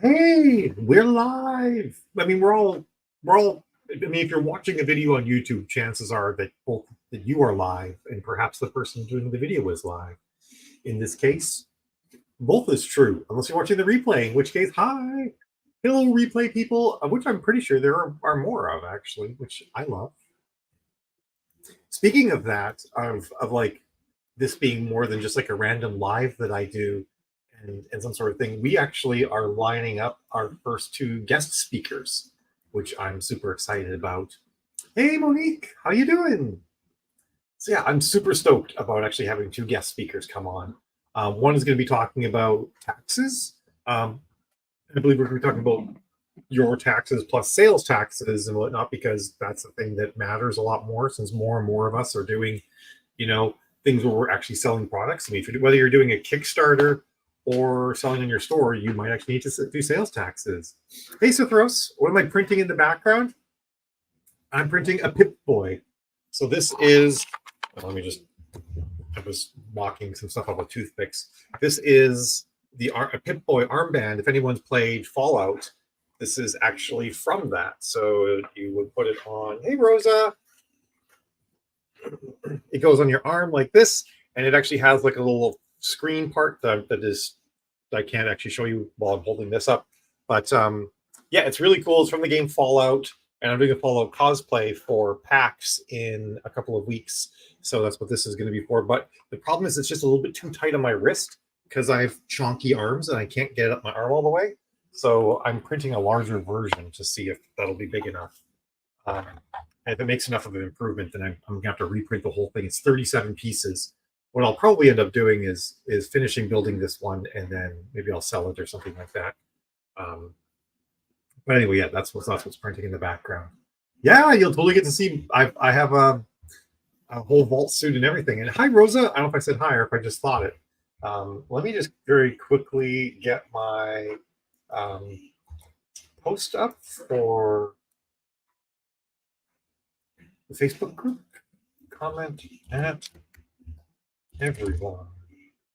Hey, we're live. We're all. I mean, if you're watching a video on YouTube, chances are that both that you are live and perhaps the person doing the video is live. In this case, both is true, unless you're watching the replay, in which case, hi, hello, replay people, of which I'm pretty sure there are more of actually, which I love. Speaking of that, of like this being more than just like a random live that I do and some sort of thing, we actually are lining up our first two guest speakers, which I'm super excited about. Hey Monique, how you doing? So yeah, I'm super stoked about actually having two guest speakers come on. One is going to be talking about taxes. I believe we're going to be talking about your taxes plus sales taxes and whatnot, because that's the thing that matters a lot more, since more and more of us are doing, you know, things where we're actually selling products. I mean, whether you're doing a Kickstarter or selling in your store, you might actually need to do sales taxes. Hey, Sothros, what am I printing in the background? I'm printing a Pip-Boy. So this is, let me just, I was walking some stuff up with toothpicks. This is a Pip-Boy armband. If anyone's played Fallout, this is actually from that. So you would put it on, hey, Rosa. It goes on your arm like this, and it actually has like a little screen part that is, I can't actually show you while I'm holding this up. But yeah, it's really cool. It's from the game Fallout, and I'm doing a Fallout cosplay for PAX in a couple of weeks. So that's what this is going to be for. But the problem is it's just a little bit too tight on my wrist because I have chonky arms and I can't get up my arm all the way. So I'm printing a larger version to see if that'll be big enough. And if it makes enough of an improvement, then I'm going to have to reprint the whole thing. It's 37 pieces. What I'll probably end up doing is finishing building this one, and then maybe I'll sell it or something like that. But anyway, yeah, that's what's printing in the background. Yeah, you'll totally get to see. I have a whole vault suit and everything. And hi, Rosa. I don't know if I said hi or if I just thought it. Let me just very quickly get my post up for the Facebook group. Comment at everyone.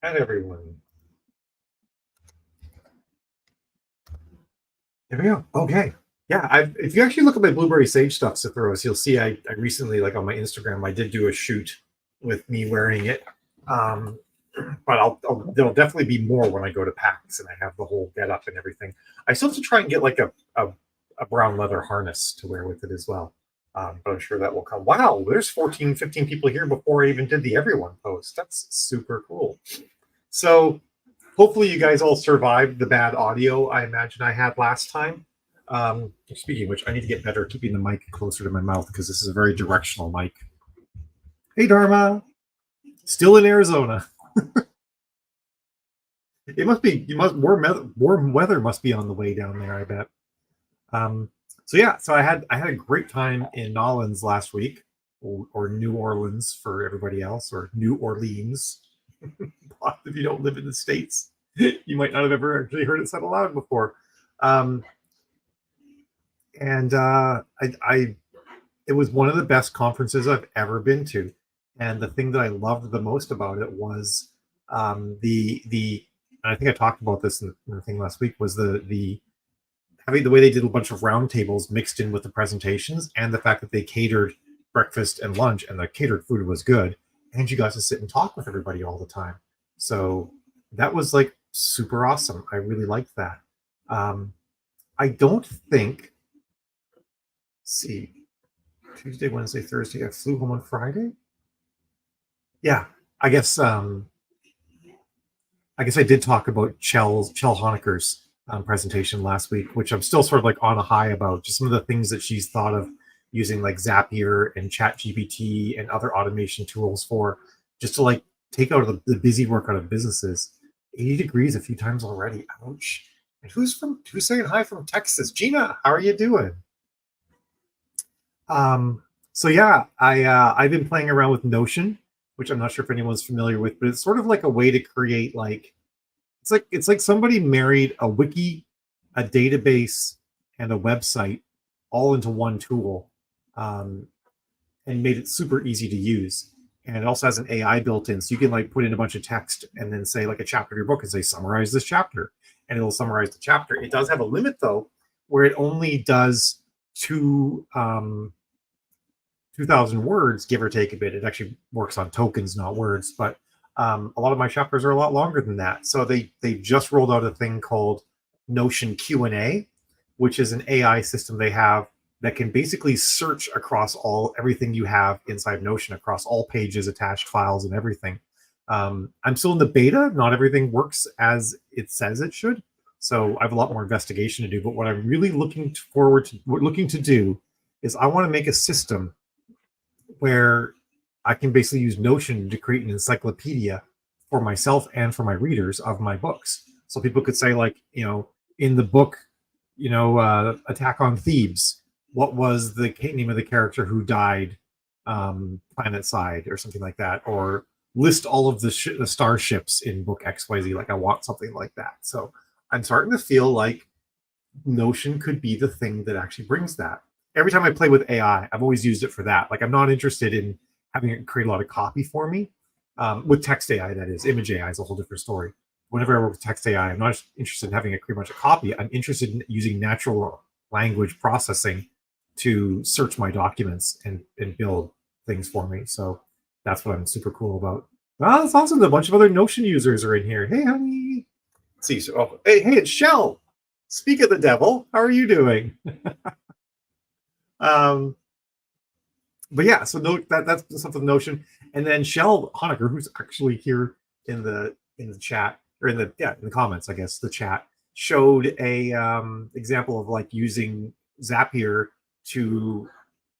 At everyone. There we go. Okay. Yeah, if you actually look at my Blueberry Sage stuff, Cytheros, you'll see I recently, like on my Instagram, I did do a shoot with me wearing it. But there'll definitely be more when I go to PAX and I have the whole get up and everything. I still have to try and get like a brown leather harness to wear with it as well. But I'm sure that will come. Wow, there's 14, 15 people here before I even did the everyone post. That's super cool. So hopefully you guys all survived the bad audio I imagine I had last time. Speaking of which, I need to get better at keeping the mic closer to my mouth because this is a very directional mic. Hey, Dharma. Still in Arizona. It must be, warm weather must be on the way down there, I bet. So I had a great time in Nolens last week, or New Orleans for everybody else, or New Orleans. If you don't live in the States, you might not have ever actually heard it said aloud before. It was one of the best conferences I've ever been to. And the thing that I loved the most about it was the I think I talked about this in the thing last week, was the having the way they did a bunch of roundtables mixed in with the presentations, and the fact that they catered breakfast and lunch, and the catered food was good, and you got to sit and talk with everybody all the time. So that was like super awesome. I really liked that. I don't think, see, Tuesday, Wednesday, Thursday, I flew home on Friday. Yeah, I guess I did talk about Chell Honecker's presentation last week, which I'm still sort of like on a high about, just some of the things that she's thought of using like Zapier and ChatGPT and other automation tools for, just to like take out the busy work out of businesses. 80 degrees a few times already. Ouch. And who's saying hi from Texas? Gina, how are you doing? So yeah, I've been playing around with Notion, which I'm not sure if anyone's familiar with, but it's sort of like a way to create like, it's like somebody married a wiki, a database, and a website all into one tool, and made it super easy to use. And it also has an AI built in, so you can like put in a bunch of text and then say like a chapter of your book and say summarize this chapter, and it'll summarize the chapter. It does have a limit though, where it only does 2,000 words, give or take a bit. It actually works on tokens, not words, but a lot of my chapters are a lot longer than that. So they just rolled out a thing called Notion Q&A, which is an AI system they have that can basically search across everything you have inside Notion, across all pages, attached files, and everything. I'm still in the beta. Not everything works as it says it should. So I have a lot more investigation to do. But what I'm really looking to do is I want to make a system where I can basically use Notion to create an encyclopedia for myself and for my readers of my books. So people could say, like, in the book, Attack on Thebes, what was the name of the character who died planet-side or something like that, or list all of the starships in book XYZ. Like, I want something like that. So I'm starting to feel like Notion could be the thing that actually brings that. Every time I play with AI, I've always used it for that. Like, I'm not interested in having it create a lot of copy for me. With text AI, that is. Image AI is a whole different story. Whenever I work with text AI, I'm not interested in having it create much of a copy. I'm interested in using natural language processing to search my documents and build things for me. So that's what I'm super cool about. Well, that's awesome. A bunch of other Notion users are in here. Hey, honey. Let's see. So, hey, it's Shell. Speak of the devil. How are you doing? But yeah, so that's something Notion. And then Shell Honecker, who's actually here in the chat, or in the comments, I guess, the chat, showed a example of like using Zapier to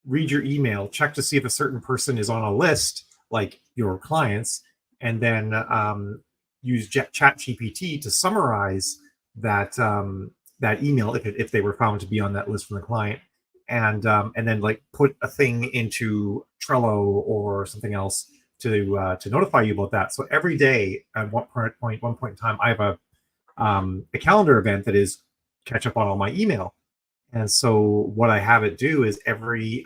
read your email, check to see if a certain person is on a list, like your clients, and then use ChatGPT to summarize that that email if they were found to be on that list from the client, and then like put a thing into Trello or something else to notify you about that. So every day at one point in time, I have a calendar event that is catch up on all my email. And so what I have it do is every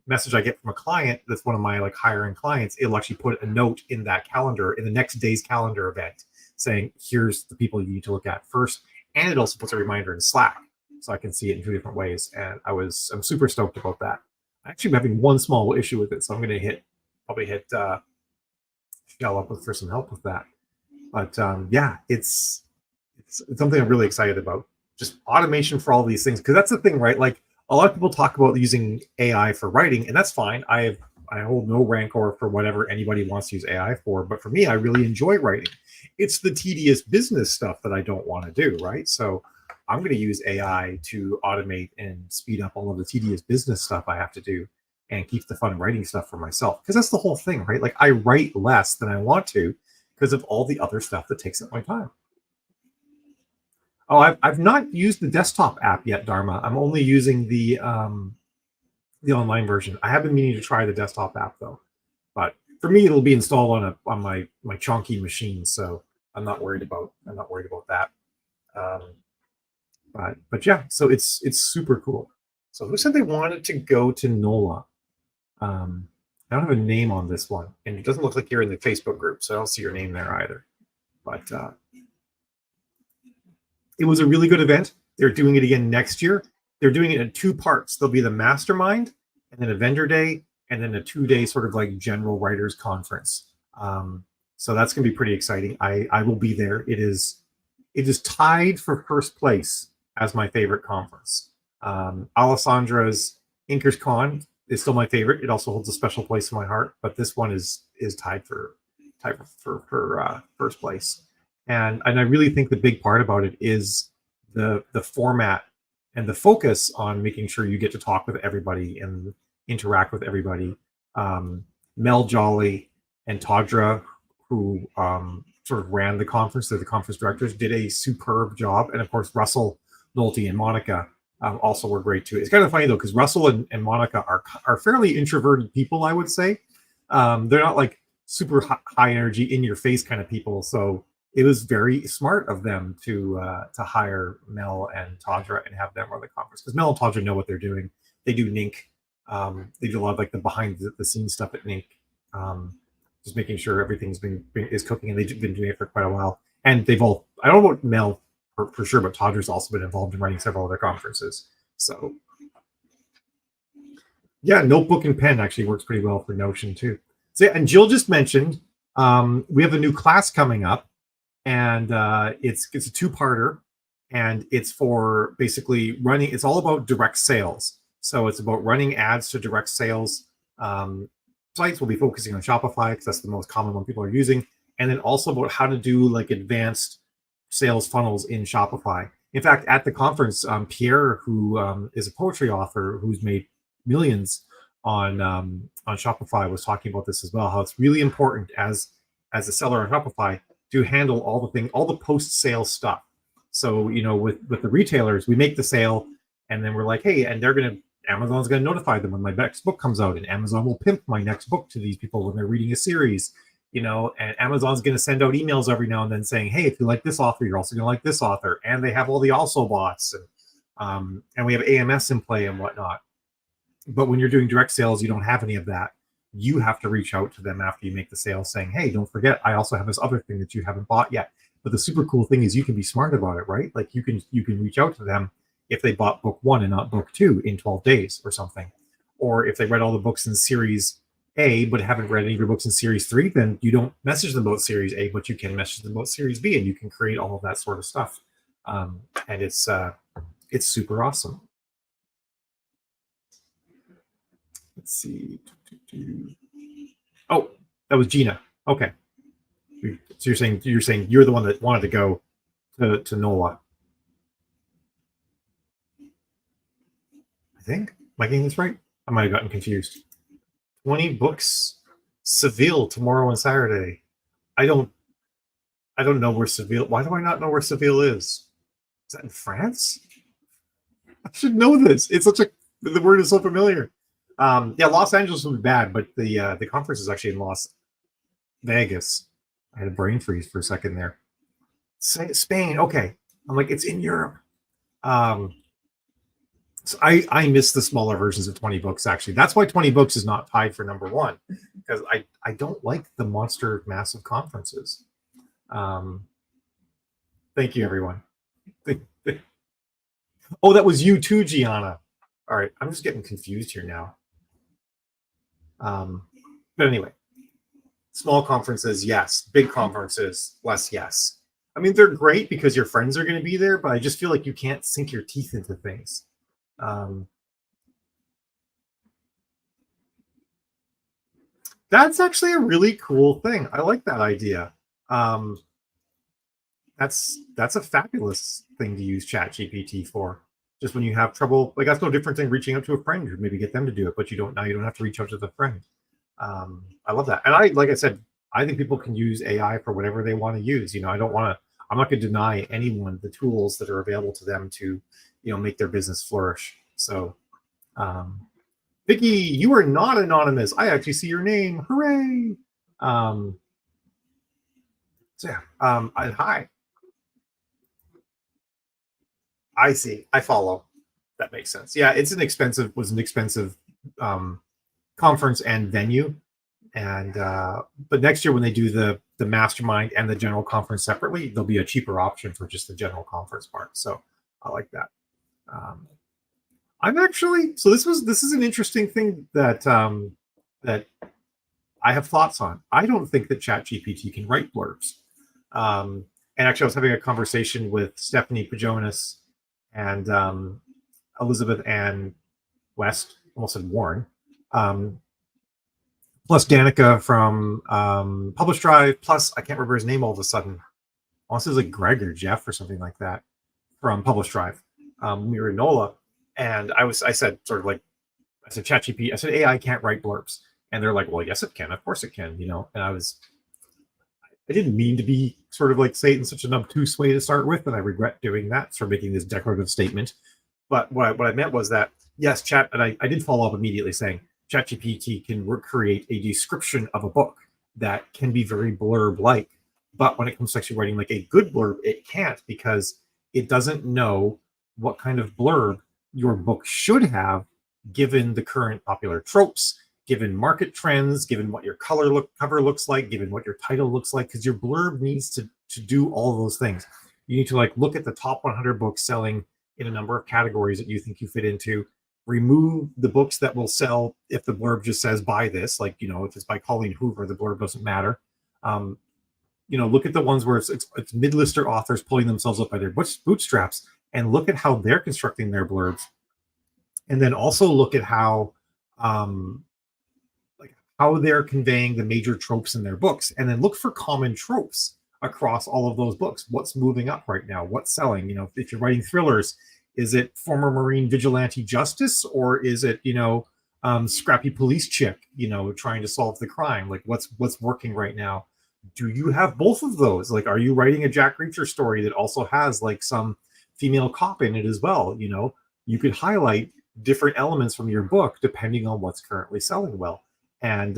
message I get from a client that's one of my like higher end clients, it'll actually put a note in that calendar, in the next day's calendar event, saying, here's the people you need to look at first. And it also puts a reminder in Slack, so I can see it in 2 different ways. And I'm super stoked about that. I actually am having one small issue with it, so I'm going to probably hit Shell up for some help with that. But yeah, it's something I'm really excited about. Just automation for all these things, because that's the thing, right? Like, a lot of people talk about using AI for writing, and that's fine. I hold no rancor for whatever anybody wants to use AI for, but for me, I really enjoy writing. It's the tedious business stuff that I don't want to do, right? So I'm going to use AI to automate and speed up all of the tedious business stuff I have to do, and keep the fun writing stuff for myself, because that's the whole thing, right? Like, I write less than I want to because of all the other stuff that takes up my time. Oh, I've not used the desktop app yet, Dharma. I'm only using the online version. I have been meaning to try the desktop app though, but for me, it'll be installed on my chonky machine, so I'm not worried about that. But yeah, so it's super cool. So who said they wanted to go to NOLA? I don't have a name on this one, and it doesn't look like you're in the Facebook group, so I don't see your name there either. But it was a really good event. They're doing it again next year. They're doing it in 2 parts. There'll be the mastermind, and then a vendor day, and then a 2-day sort of like general writers conference. So that's going to be pretty exciting. I will be there. It is tied for first place as my favorite conference. Alessandra's Inkers Con is still my favorite. It also holds a special place in my heart, but this one is tied for first place. And I really think the big part about it is the format and the focus on making sure you get to talk with everybody and interact with everybody. Mel Jolly and Tadra, who sort of ran the conference, they're the conference directors, did a superb job. And of course, Russell Nolte and Monica also were great too. It's kind of funny though, because Russell and Monica are fairly introverted people, I would say. They're not like super high energy, in your face kind of people. So it was very smart of them to hire Mel and Tadra and have them run the conference, because Mel and Tadra know what they're doing. They do NINC. They do a lot of like the behind the scenes stuff at NINC, just making sure everything's is cooking, and they've been doing it for quite a while. And they've all, I don't know about Mel for sure, but Todger's also been involved in running several other conferences. So yeah, notebook and pen actually works pretty well for Notion too. So, and Jill just mentioned we have a new class coming up, and it's a two-parter, and it's for basically running. It's all about direct sales. So it's about running ads to direct sales sites. We'll be focusing on Shopify because that's the most common one people are using, and then also about how to do like advanced sales funnels in Shopify. In fact, at the conference, Pierre, who is a poetry author who's made millions on Shopify, was talking about this as well. How it's really important as a seller on Shopify to handle all the post sale stuff. So with the retailers, we make the sale, and then we're like, hey, and Amazon's gonna notify them when my next book comes out, and Amazon will pimp my next book to these people when they're reading a series. And Amazon's going to send out emails every now and then saying, hey, if you like this author, you're also going to like this author. And they have all the also bots, and we have AMS in play and whatnot. But when you're doing direct sales, you don't have any of that. You have to reach out to them after you make the sale saying, hey, don't forget, I also have this other thing that you haven't bought yet. But the super cool thing is you can be smart about it, right? Like you can reach out to them if they bought book 1 and not book 2 in 12 days or something. Or if they read all the books in series A but haven't read any of your books in series 3, then you don't message them about series A, but you can message them about series B, and you can create all of that sort of stuff. And it's super awesome. Let's see. Oh, that was Gina. Okay. So you're saying you're the one that wanted to go to NOLA. I think. Am I getting this right? I might have gotten confused. 20 books, Seville tomorrow and Saturday. I don't know where Seville. Why do I not know where Seville is? Is that in France? I should know this. It's the word is so familiar. Yeah, Los Angeles would be bad, but the conference is actually in Las Vegas. I had a brain freeze for a second there. Spain. Okay, I'm like, it's in Europe. So I miss the smaller versions of 20 books, actually. That's why 20 books is not tied for number 1, because I don't like the monster massive conferences. Thank you, everyone. Oh, that was you too, Gianna. All right, I'm just getting confused here now. But anyway, small conferences, yes. Big conferences, less yes. I mean, they're great because your friends are going to be there, but I just feel like you can't sink your teeth into things. That's actually a really cool thing. I like that idea. That's a fabulous thing to use ChatGPT for. Just when you have trouble, like that's no different than reaching out to a friend or maybe get them to do it, but you don't have to reach out to the friend. I love that. And like I said, I think people can use AI for whatever they want to use. I'm not going to deny anyone the tools that are available to them to, make their business flourish. So, Vicky, you are not anonymous. I actually see your name. Hooray! So yeah, hi. I see. I follow. That makes sense. Yeah, was an expensive conference and venue, and but next year when they do the mastermind and the general conference separately, there'll be a cheaper option for just the general conference part. So I like that. I'm actually this is an interesting thing that that I have thoughts on. I don't think that ChatGPT can write blurbs. And actually, I was having a conversation with Stephanie Pajonas and Elizabeth Ann West, almost said Warren, plus Danica from Publish Drive, plus I can't remember his name all of a sudden. Also, like Greg or Jeff or something like that from Publish Drive. We were in NOLA, and I said ChatGPT, I said AI can't write blurbs, and they're like, well, yes, it can. Of course it can, And I didn't mean to be sort of like say it in such an obtuse way to start with, and I regret doing that, sort of making this declarative statement. But what I meant was that yes, and I did follow up immediately saying ChatGPT can create a description of a book that can be very blurb-like, but when it comes to actually writing like a good blurb, it can't, because it doesn't know what kind of blurb your book should have given the current popular tropes, given market trends, given what your cover looks like, given what your title looks like, because your blurb needs to do all those things. You need to like look at the top 100 books selling in a number of categories that you think you fit into. Remove the books that will sell if the blurb just says buy this, like, you know, if it's by Colleen Hoover, the blurb doesn't matter. You know, look at the ones where it's mid-lister authors pulling themselves up by their bootstraps, and look at how they're constructing their blurbs. And then also look at how like how they're conveying the major tropes in their books, and then look for common tropes across all of those books. What's moving up right now? What's selling? You know, if you're writing thrillers, is it former Marine vigilante justice, or is it, you know, scrappy police chick, you know, trying to solve the crime? Like what's working right now? Do you have both of those? Like, are you writing a Jack Reacher story that also has like some female cop in it as well? You know, you could highlight different elements from your book depending on what's currently selling well, and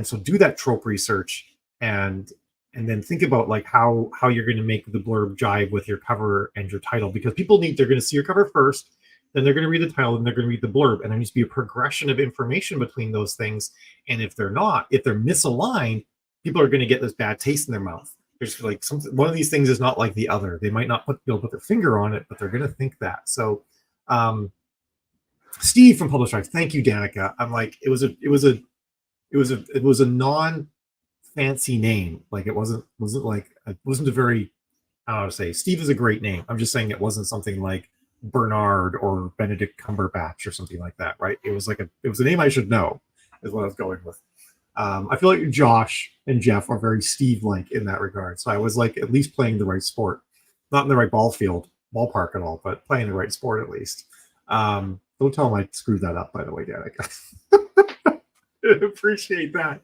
so do that trope research, and then think about like how you're going to make the blurb jive with your cover and your title, because they're going to see your cover first, then they're going to read the title, and they're going to read the blurb, and there needs to be a progression of information between those things. And if they're misaligned, people are going to get this bad taste in their mouth. There's like one of these things is not like the other. They might not be able to put their finger on it, but they're going to think that. So, Steve from Publish Drive, thank you, Danica. I'm like, it was a non-fancy name. Like it wasn't a very, I don't know how to say. Steve is a great name. I'm just saying it wasn't something like Bernard or Benedict Cumberbatch or something like that, right? It was a name I should know, is what I was going with. I feel like Josh and Jeff are very Steve-like in that regard. So I was like at least playing the right sport, not in the right ballpark at all, but playing the right sport at least. Don't tell him I screwed that up, by the way, Danica. Appreciate that.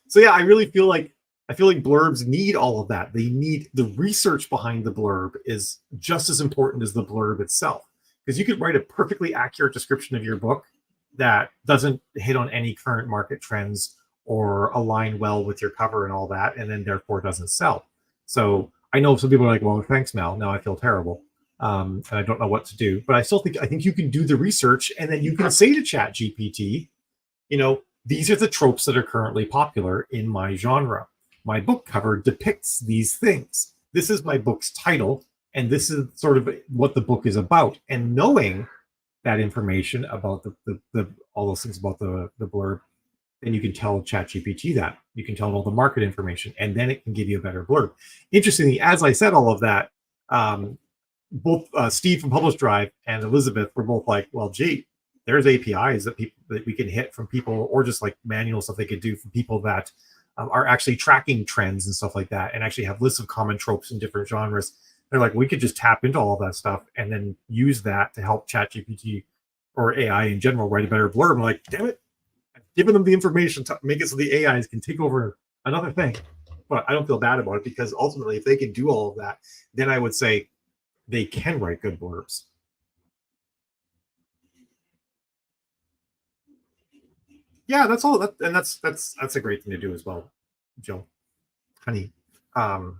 So yeah, I feel like blurbs need all of that. They need the research behind the blurb is just as important as the blurb itself, because you could write a perfectly accurate description of your book that doesn't hit on any current market trends or align well with your cover and all that, and then therefore doesn't sell. So I know some people are like, well, thanks, Mel. Now I feel terrible. And I don't know what to do. But I think you can do the research, and then you can say to ChatGPT, you know, these are the tropes that are currently popular in my genre. My book cover depicts these things. This is my book's title, and this is sort of what the book is about. And knowing that information about the all those things about the blurb, then you can tell ChatGPT that. You can tell it all the market information, and then it can give you a better blurb. Interestingly, as I said all of that, both Steve from Publish Drive and Elizabeth were both like, well, gee, there's APIs that we can hit from people, or just like manual stuff they could do from people that are actually tracking trends and stuff like that, and actually have lists of common tropes in different genres. They're like, we could just tap into all of that stuff and then use that to help ChatGPT or AI in general write a better blurb. I'm like, damn it, I've given them the information to make it so the AIs can take over another thing. But I don't feel bad about it, because ultimately, if they can do all of that, then I would say they can write good blurbs. Yeah, that's all. That's a great thing to do as well, Jill, honey. But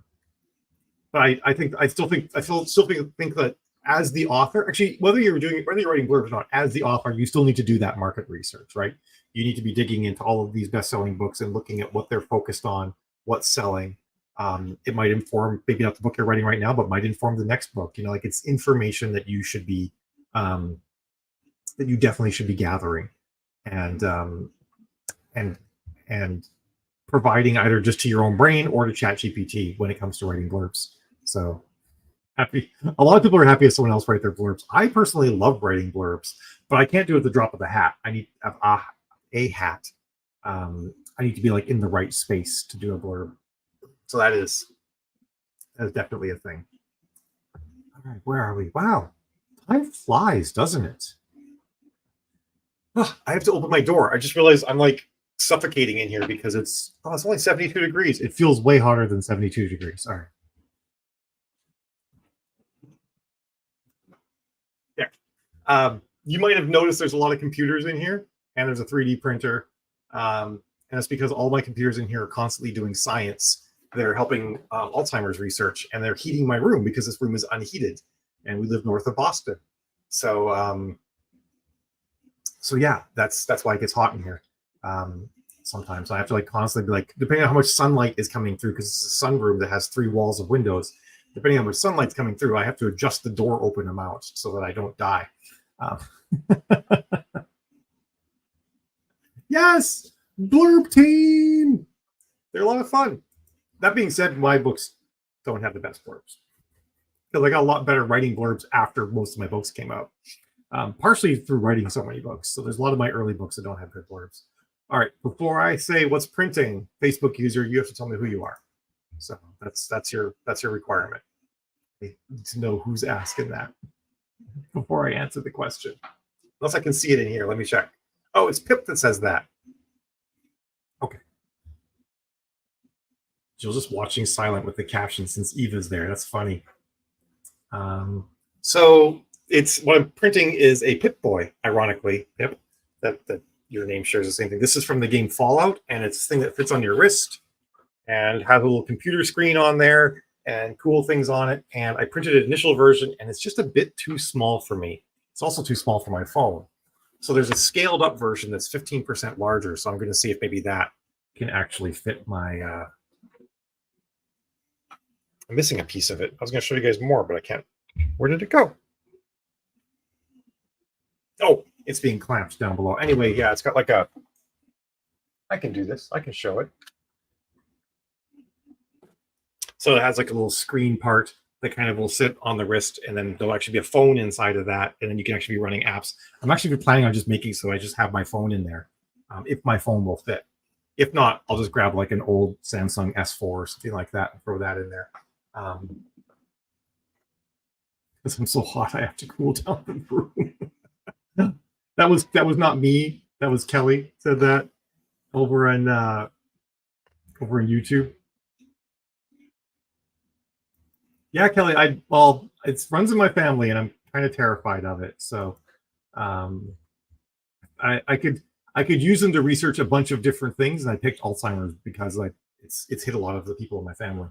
I still think that as the author, actually, whether you're writing blurbs or not, as the author, you still need to do that market research, right? You need to be digging into all of these best-selling books and looking at what they're focused on, what's selling. It might inform maybe not the book you're writing right now, but might inform the next book. You know, like it's information that you should be that you definitely should be gathering, and providing either just to your own brain or to ChatGPT when it comes to writing blurbs. So happy. A lot of people are happy if someone else write their blurbs. I personally love writing blurbs, but I can't do it at the drop of a hat. I need a hat. I need to be like in the right space to do a blurb. So that is definitely a thing. All right, where are we? Wow, time flies, doesn't it? Oh, I have to open my door. I just realized I'm like suffocating in here because it's only 72 degrees. It feels way hotter than 72 degrees. All right. Yeah. You might have noticed there's a lot of computers in here, and there's a 3D printer. And that's because all my computers in here are constantly doing science. They're helping Alzheimer's research, and they're heating my room because this room is unheated, and we live north of Boston. So, so yeah, that's why it gets hot in here. Sometimes I have to like constantly be like, depending on how much sunlight is coming through, because it's a sunroom that has 3 walls of windows, depending on where sunlight's coming through, I have to adjust the door open amount so that I don't die. Yes, Blurb Team. They're a lot of fun. That being said, my books don't have the best blurbs because I got a lot better writing blurbs after most of my books came out. Partially through writing so many books. So there's a lot of my early books that don't have good blurbs. All right, before I say what's printing, Facebook user, you have to tell me who you are. So that's your requirement. I need to know who's asking that before I answer the question. Unless I can see it in here. Let me check. Oh, it's Pip that says that. Okay. Jill's just watching silent with the caption since Eva's there. That's funny. So it's what I'm printing is a Pip-Boy, ironically. Pip, that your name shares the same thing. This is from the game Fallout, and it's a thing that fits on your wrist and has a little computer screen on there and cool things on it. And I printed an initial version, and it's just a bit too small for me. It's also too small for my phone. So there's a scaled up version that's 15% larger. So I'm going to see if maybe that can actually fit my... I'm missing a piece of it. I was going to show you guys more, but I can't. Where did it go? Oh, it's being clamped down below. Anyway, yeah, it's got like a... I can do this. I can show it. So it has like a little screen part that kind of will sit on the wrist, and then there'll actually be a phone inside of that, and then you can actually be running apps. I'm actually planning on just making so I just have my phone in there, if my phone will fit. If not, I'll just grab like an old Samsung S4 or something like that and throw that in there. Because I'm so hot, I have to cool down the room. that was not me. That was Kelly said that over in YouTube. Yeah, Kelly. It runs in my family, and I'm kind of terrified of it. So, I could use them to research a bunch of different things, and I picked Alzheimer's because it's hit a lot of the people in my family.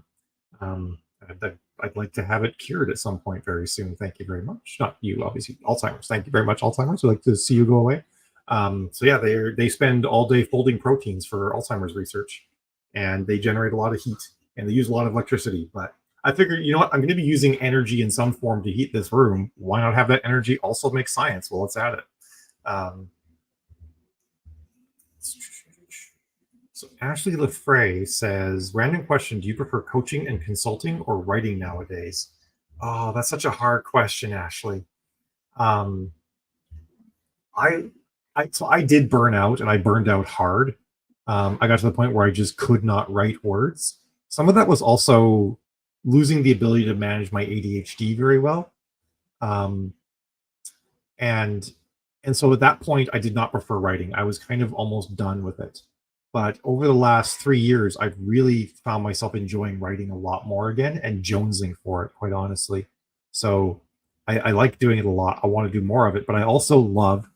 I'd like to have it cured at some point very soon. Thank you very much. Not you, obviously. Alzheimer's. Thank you very much, Alzheimer's. I'd like to see you go away. So yeah, they spend all day folding proteins for Alzheimer's research, and they generate a lot of heat, and they use a lot of electricity. But I figured, you know what? I'm going to be using energy in some form to heat this room. Why not have that energy also make science? Well, let's add it. So Ashley Lefray says, random question, do you prefer coaching and consulting or writing nowadays? Oh, that's such a hard question, Ashley. I did burn out, and I burned out hard. I got to the point where I just could not write words. Some of that was also losing the ability to manage my ADHD very well. And so at that point, I did not prefer writing. I was kind of almost done with it. But over the last 3 years, I've really found myself enjoying writing a lot more again and jonesing for it, quite honestly. So I like doing it a lot. I want to do more of it, but I also love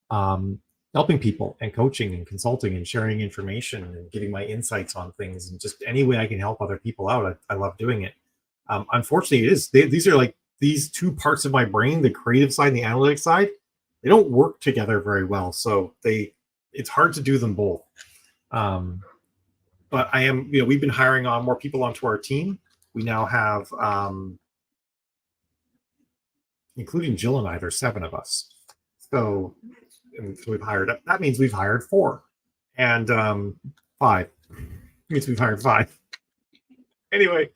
helping people and coaching and consulting and sharing information and giving my insights on things, and just any way I can help other people out. I love doing it. Unfortunately, these are like these two parts of my brain, the creative side and the analytics side, they don't work together very well. So it's hard to do them both. But I am, we've been hiring on more people onto our team. We now have, including Jill and I, there's 7 of us. So we've hired, that means we've hired 4 and 5. Means we've hired 5. Anyway,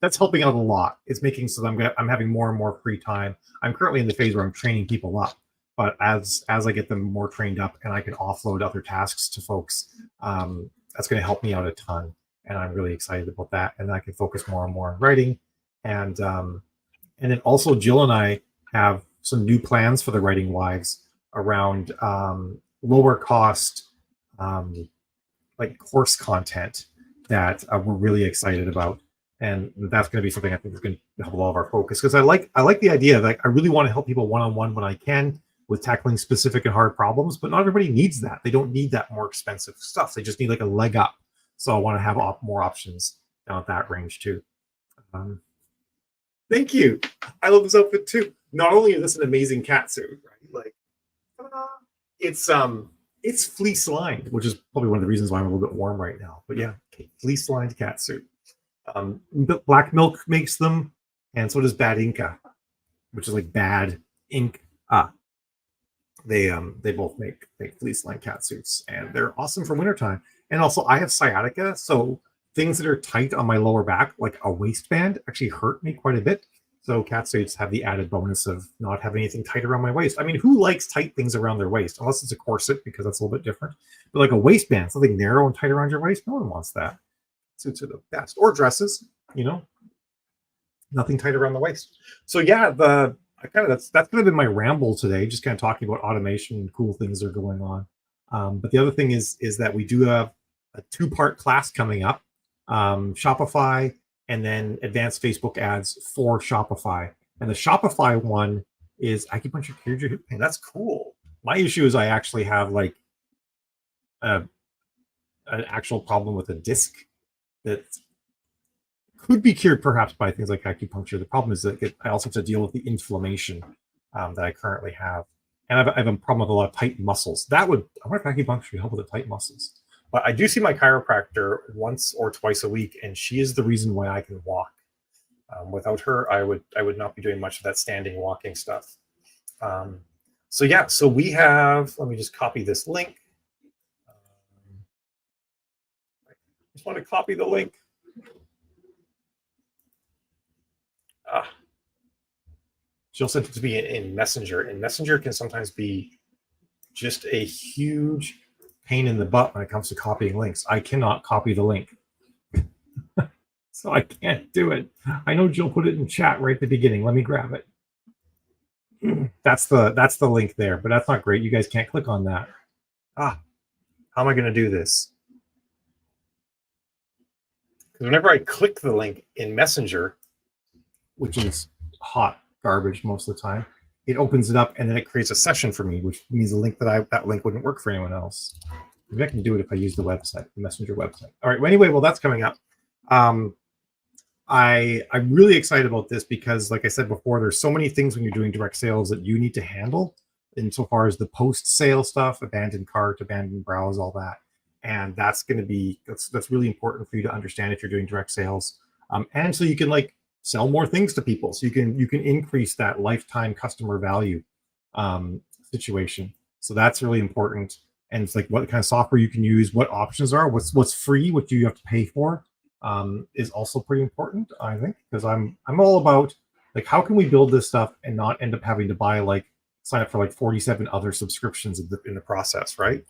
that's helping out a lot. It's making so that I'm having more and more free time. I'm currently in the phase where I'm training people up. But as I get them more trained up and I can offload other tasks to folks, that's going to help me out a ton. And I'm really excited about that. And I can focus more and more on writing. And then also Jill and I have some new plans for the Writing Wives around lower cost, like course content that we're really excited about. And that's going to be something I think is going to help a lot of our focus. Because I like the idea that I really want to help people one-on-one when I can, with tackling specific and hard problems, but not everybody needs that. They don't need that more expensive stuff. They just need like a leg up. So I want to have more options down at that range too. Thank you. I love this outfit too. Not only is this an amazing cat suit, right? Like, it's fleece lined, which is probably one of the reasons why I'm a little bit warm right now. But yeah, fleece lined cat suit. Black Milk makes them, and so does Bad Inca, which is like bad ink. They both make fleece lined cat suits, and they're awesome for wintertime. And also, I have sciatica, so things that are tight on my lower back, like a waistband, actually hurt me quite a bit. So cat suits have the added bonus of not having anything tight around my waist. I mean, who likes tight things around their waist? Unless it's a corset, because that's a little bit different. But like a waistband, something narrow and tight around your waist, no one wants that. Suits are the best. Or dresses, nothing tight around the waist. So yeah, that's kind of been my ramble today, just kind of talking about automation and cool things that are going on. But the other thing is that we do have a 2-part class coming up, Shopify and then advanced Facebook ads for Shopify. And the Shopify one is acupuncture cured your hip pain. That's cool. My issue is I actually have like an actual problem with a disc that could be cured perhaps by things like acupuncture. The problem is that I also have to deal with the inflammation that I currently have. And I have a problem with a lot of tight muscles. I wonder if acupuncture would help with the tight muscles. But I do see my chiropractor once or twice a week, and she is the reason why I can walk. Without her, I would not be doing much of that standing walking stuff. So we have, let me just copy this link. I just want to copy the link. She'll send it to me in Messenger, and Messenger can sometimes be just a huge pain in the butt when it comes to copying links. I cannot copy the link. So I can't do it. I know Jill put it in chat right at the beginning. Let me grab it. That's the link there, but that's not great. You guys can't click on that. How am I going to do this? Because whenever I click the link in Messenger, which is hot garbage most of the time, it opens it up and then it creates a session for me, which means the link that link wouldn't work for anyone else. Maybe I can do it if I use the website, the Messenger website. All right. Well, anyway, that's coming up. I'm really excited about this because, like I said before, there's so many things when you're doing direct sales that you need to handle insofar as the post-sale stuff, abandoned cart, abandoned browse, all that. And that's going to be, that's really important for you to understand if you're doing direct sales. And so you can sell more things to people. So you can increase that lifetime customer value situation. So that's really important. And it's like what kind of software you can use, what options are, what's free, what do you have to pay for, is also pretty important, I think, because I'm all about how can we build this stuff and not end up having to sign up for 47 other subscriptions in the process, right?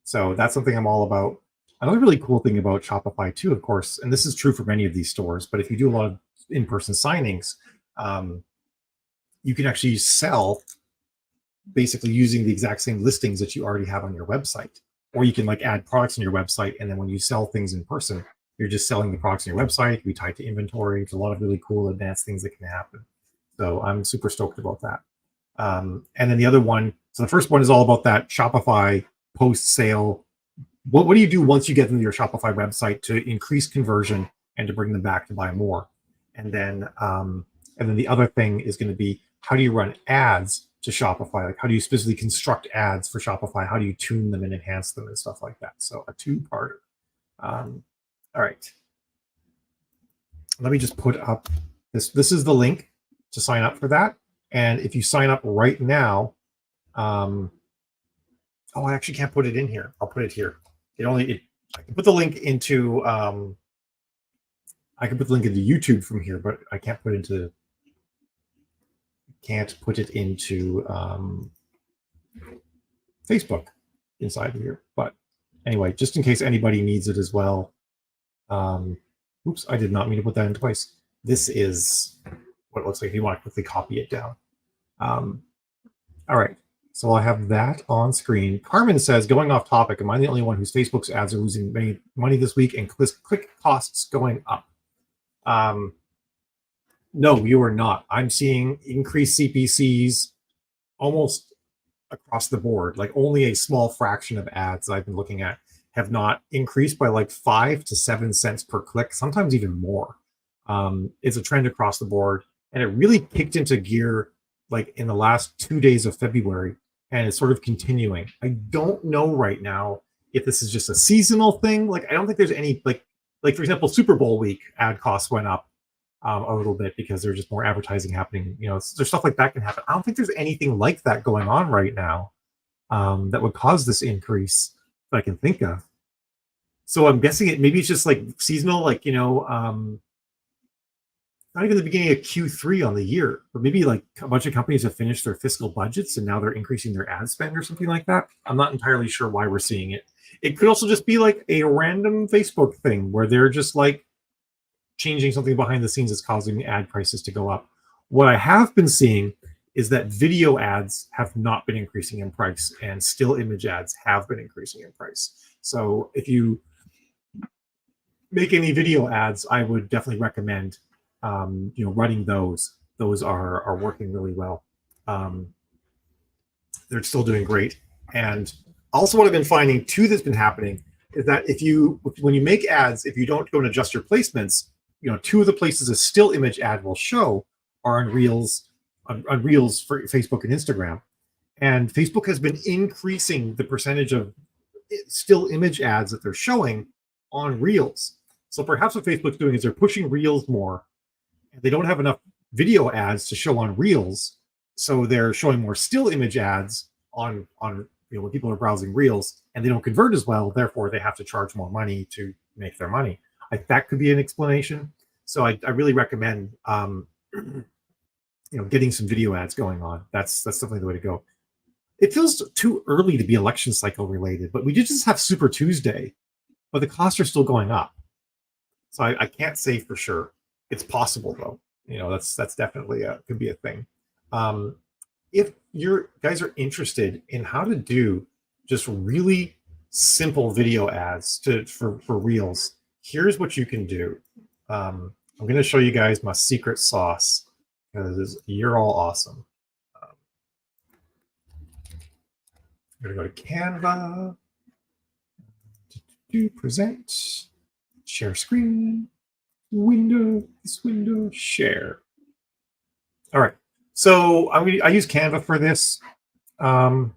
So that's something I'm all about. Another really cool thing about Shopify too, of course, and this is true for many of these stores, but if you do a lot of in-person signings, you can actually sell basically using the exact same listings that you already have on your website, or you can add products on your website, and then when you sell things in person, you're just selling the products on your website. We tie to inventory. There's a lot of really cool advanced things that can happen. So I'm super stoked about that. And then the other one, so the first one is all about that Shopify post-sale. What do you do once you get them to your Shopify website to increase conversion and to bring them back to buy more? And then the other thing is going to be, how do you run ads to Shopify? How do you specifically construct ads for Shopify? How do you tune them and enhance them and stuff like that? So a 2-parter. All right. Let me just put up this. This is the link to sign up for that. And if you sign up right now, I actually can't put it in here. I'll put it here. I can put the link into YouTube from here, but I can't put it into Facebook inside here. But anyway, just in case anybody needs it as well. Oops, I did not mean to put that in twice. This is what it looks like if you want to quickly copy it down. All right, so I have that on screen. Carmen says, going off topic, am I the only one whose Facebook's ads are losing money this week and click costs going up? No, you are not. I'm seeing increased CPCs almost across the board. Only a small fraction of ads I've been looking at have not increased by 5 to 7 cents per click, sometimes even more. It's a trend across the board, and it really kicked into gear in the last 2 days of February, and it's sort of continuing. I don't know right now if this is just a seasonal thing. I don't think there's any like, for example, Super Bowl week ad costs went up a little bit because there's just more advertising happening. You know, there's stuff like that can happen. I don't think there's anything like that going on right now that would cause this increase that I can think of. So I'm guessing maybe it's just like seasonal, like, not even the beginning of Q3 on the year, but maybe like a bunch of companies have finished their fiscal budgets and now they're increasing their ad spend or something like that. I'm not entirely sure why we're seeing it. It could also just be like a random Facebook thing where they're just like changing something behind the scenes that's causing ad prices to go up. What I have been seeing is that video ads have not been increasing in price and still image ads have been increasing in price. So if you make any video ads, I would definitely recommend running those. Those are working really well. They're still doing great. And also what I've been finding too that's been happening is that when you make ads, if you don't go and adjust your placements, two of the places a still image ad will show are on Reels, on Reels for Facebook and Instagram. And Facebook has been increasing the percentage of still image ads that they're showing on Reels. So perhaps what Facebook's doing is they're pushing Reels more. They don't have enough video ads to show on Reels, so they're showing more still image ads on when people are browsing Reels, and they don't convert as well. Therefore, they have to charge more money to make their money. That could be an explanation. So I really recommend getting some video ads going on. That's definitely the way to go. It feels too early to be election cycle related, but we did just have Super Tuesday, but the costs are still going up. So I can't say for sure. It's possible though. That's definitely could be a thing. If you guys are interested in how to do just really simple video ads for Reels, here's what you can do. I'm going to show you guys my secret sauce because you're all awesome. I'm going to go to Canva, present, share screen. This window, share. All right, so I use Canva for this. The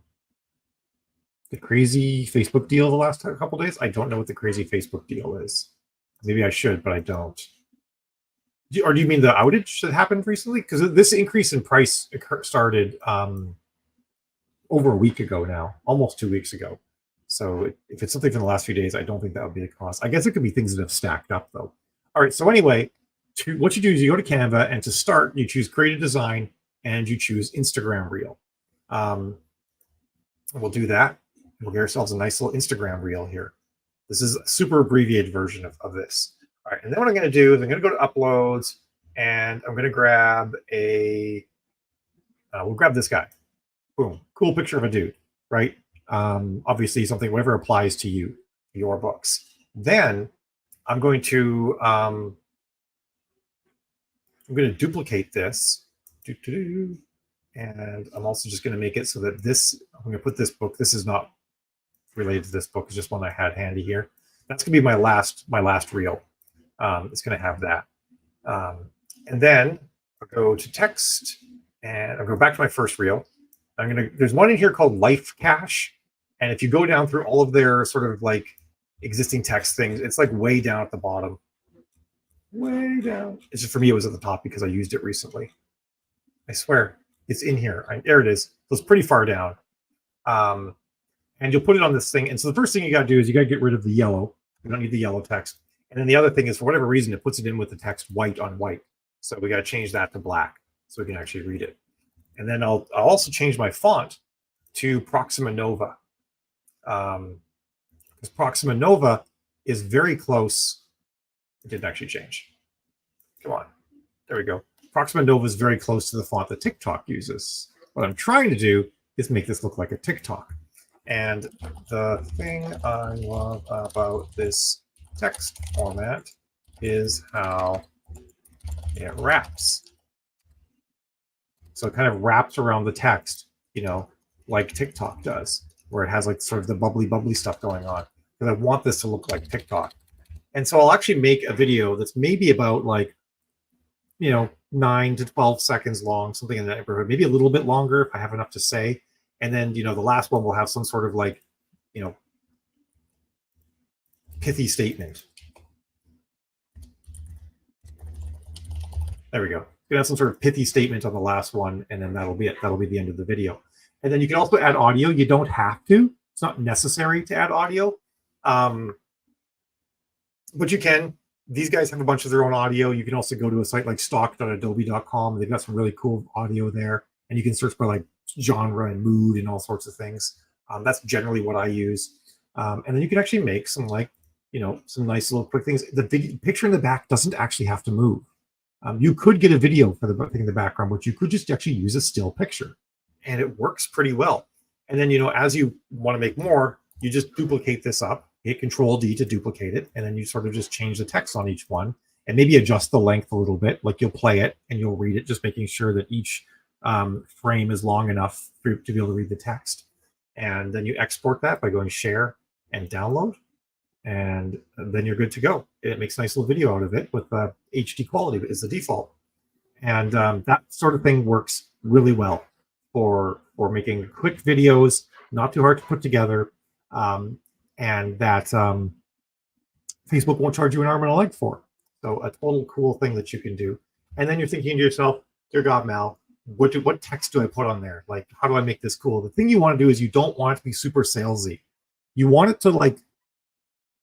crazy Facebook deal the last couple days. I don't know what the crazy Facebook deal is. Maybe I should, but I don't. Or do you mean the outage that happened recently? Because this increase in price started over a week ago now, almost 2 weeks ago. So if it's something from the last few days, I don't think that would be a cost. I guess it could be things that have stacked up though. All right, so anyway, what you do is you go to Canva, and to start, you choose Create a Design, and you choose Instagram Reel. We'll do that. We'll get ourselves a nice little Instagram Reel here. This is a super abbreviated version of this. All right, and then what I'm going to do is I'm going to go to Uploads, and I'm going to grab we'll grab this guy. Boom, cool picture of a dude, right? Obviously something, whatever applies to you, your books. Then I'm going to duplicate this, and I'm also just going to make it so that I'm going to put this book. This is not related to this book. It's just one I had handy here. That's going to be my last reel. It's going to have that, and then I'll go to text, and I'll go back to my first reel. There's one in here called Life Cache, and if you go down through all of their sort of like existing text things, it's like way down at the bottom. Way down. It's just, for me, it was at the top because I used it recently. I swear it's in here. There it is. So it's pretty far down. And you'll put it on this thing. And so the first thing you got to do is you got to get rid of the yellow. You don't need the yellow text. And then the other thing is, for whatever reason, it puts it in with the text white on white. So we got to change that to black so we can actually read it. And then I'll also change my font to Proxima Nova. Because Proxima Nova is very close. It didn't actually change. Come on. There we go. Proxima Nova is very close to the font that TikTok uses. What I'm trying to do is make this look like a TikTok. And the thing I love about this text format is how it wraps. So it kind of wraps around the text, like TikTok does, where it has like sort of the bubbly stuff going on. Because I want this to look like TikTok. And so I'll actually make a video that's maybe about 9 to 12 seconds long, something in that neighborhood, maybe a little bit longer if I have enough to say. And then, the last one will have some sort of pithy statement. There we go. You can have some sort of pithy statement on the last one, and then that'll be it. That'll be the end of the video. And then you can also add audio. You don't have to. It's not necessary to add audio. But you can. These guys have a bunch of their own audio. You can also go to a site like stock.adobe.com. They've got some really cool audio there. And you can search by like genre and mood and all sorts of things. That's generally what I use. And then you can actually make some like, some nice little quick things. The picture in the back doesn't actually have to move. You could get a video for the thing in the background, but you could just actually use a still picture. And it works pretty well. And then, as you want to make more, you just duplicate this up, hit Control-D to duplicate it, and then you sort of just change the text on each one and maybe adjust the length a little bit. Like you'll play it and you'll read it, just making sure that each frame is long enough to be able to read the text. And then you export that by going Share and Download, and then you're good to go. It makes a nice little video out of it with HD quality is the default. And that sort of thing works really well for making quick videos, not too hard to put together, and that Facebook won't charge you an arm and a leg for. So a total cool thing that you can do. And then you're thinking to yourself, dear God, Mal, what text do I put on there? Like, how do I make this cool? The thing you want to do is you don't want it to be super salesy. You want it to like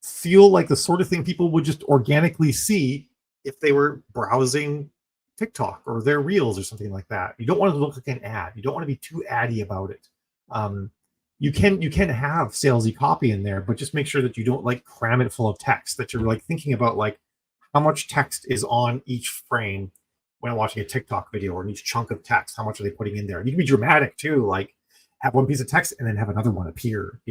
feel like the sort of thing people would just organically see if they were browsing TikTok or their reels or something like that. You don't want it to look like an ad. You don't want to be too addy about it. You can have salesy copy in there, but just make sure that you don't like cram it full of text, that you're like thinking about like how much text is on each frame when I'm watching a TikTok video, or in each chunk of text, how much are they putting in there? And you can be dramatic too, like have one piece of text and then have another one appear,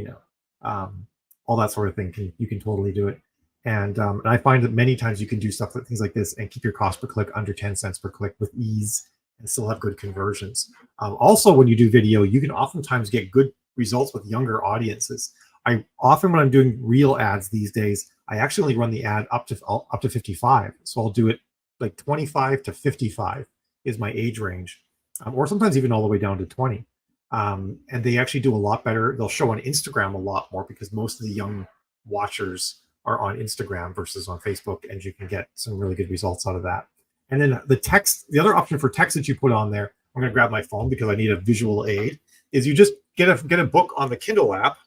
all that sort of thing. You can totally do it. And I find that many times you can do things like this and keep your cost per click under 10 cents per click with ease and still have good conversions. Also, when you do video, you can oftentimes get good results with younger audiences. When I'm doing reel ads these days, I actually only run the ad up to 55. So I'll do it like 25 to 55 is my age range, or sometimes even all the way down to 20. And they actually do a lot better. They'll show on Instagram a lot more because most of the young watchers are on Instagram versus on Facebook, and you can get some really good results out of that. And then the other option for text that you put on there, I'm going to grab my phone because I need a visual aid, is you just get a book on the Kindle app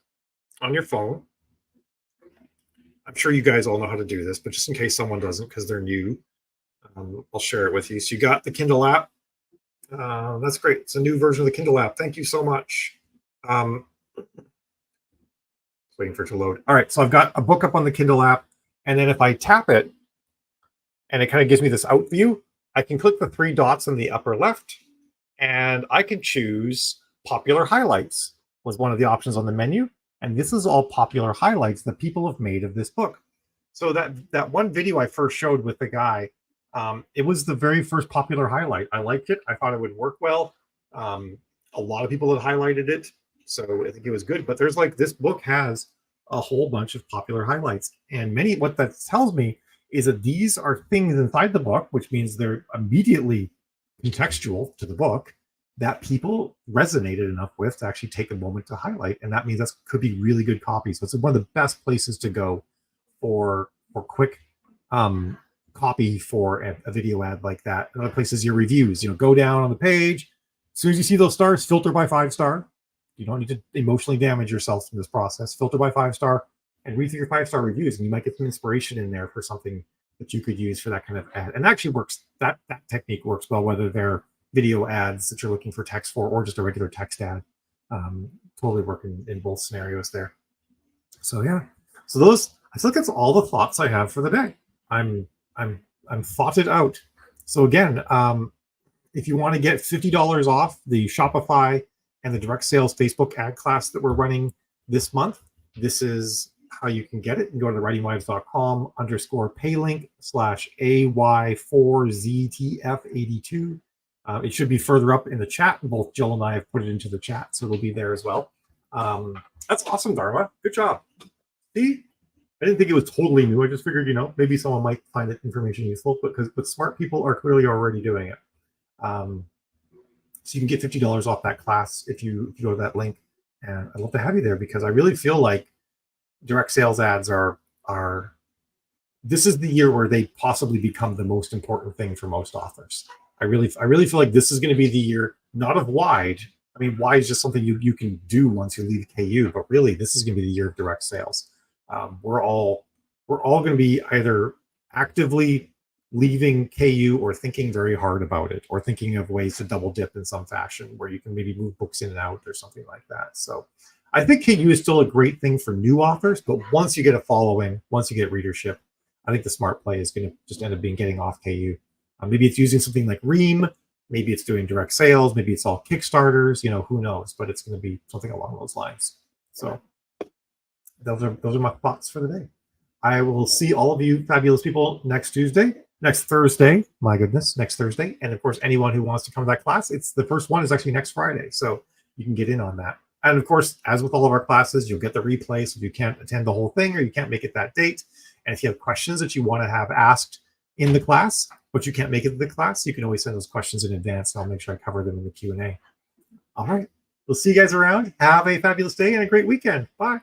on your phone. I'm sure you guys all know how to do this, but just in case someone doesn't because they're new, I'll share it with you. So you got the Kindle app. That's great. It's a new version of the Kindle app. Thank you so much. Waiting for it to load. All right, so I've got a book up on the Kindle app, and then if I tap it, and it kind of gives me this out view, I can click the three dots in the upper left, and I can choose popular highlights was one of the options on the menu, and this is all popular highlights that people have made of this book. So that one video I first showed with the guy, it was the very first popular highlight. I liked it. I thought it would work well. A lot of people had highlighted it, so I think it was good. But there's like, this book has a whole bunch of popular highlights, and what that tells me is that these are things inside the book, which means they're immediately contextual to the book, that people resonated enough with to actually take a moment to highlight. And that means that could be really good copy. So it's one of the best places to go for quick copy for a video ad like that. Another place is your reviews. Go down on the page. As soon as you see those stars, filter by 5-star. You don't need to emotionally damage yourself in this process. Filter by 5-star and read through your 5-star reviews, and you might get some inspiration in there for something that you could use for that kind of ad. And actually works. That technique works well, whether they're video ads that you're looking for text for, or just a regular text ad. Totally work in both scenarios there. So yeah. So I feel like that's all the thoughts I have for the day. I'm thoughted out. So again, if you want to get $50 off the Shopify and the direct sales Facebook ad class that we're running this month, this is how you can get it. You can go to writingwives.com/AY4ZTF82. It should be further up in the chat. Both Jill and I have put it into the chat, so it'll be there as well. That's awesome, Dharma. Good job. See, I didn't think it was totally new. I just figured, maybe someone might find that information useful, but smart people are clearly already doing it. So you can get $50 off that class if you go to that link. And I'd love to have you there, because I really feel like direct sales ads are this is the year where they possibly become the most important thing for most authors. I really feel like this is going to be the year, not of wide. I mean, wide is just something you can do once you leave KU, but really, this is going to be the year of direct sales. We're all going to be either actively leaving KU or thinking very hard about it, or thinking of ways to double dip in some fashion where you can maybe move books in and out or something like that. So I think KU is still a great thing for new authors, but once you get a following, once you get readership, I think the smart play is going to just end up being getting off KU. Maybe it's using something like Ream, maybe it's doing direct sales, maybe it's all Kickstarters, who knows, but it's going to be something along those lines. So those are my thoughts for the day. I will see all of you fabulous people next Thursday, my goodness, next Thursday. And of course, anyone who wants to come to that class, it's the first one is actually next Friday. So you can get in on that. And of course, as with all of our classes, you'll get the replay. So if you can't attend the whole thing or you can't make it that date, and if you have questions that you want to have asked in the class, but you can't make it to the class, you can always send those questions in advance, and I'll make sure I cover them in the Q&A. All right. We'll see you guys around. Have a fabulous day and a great weekend. Bye.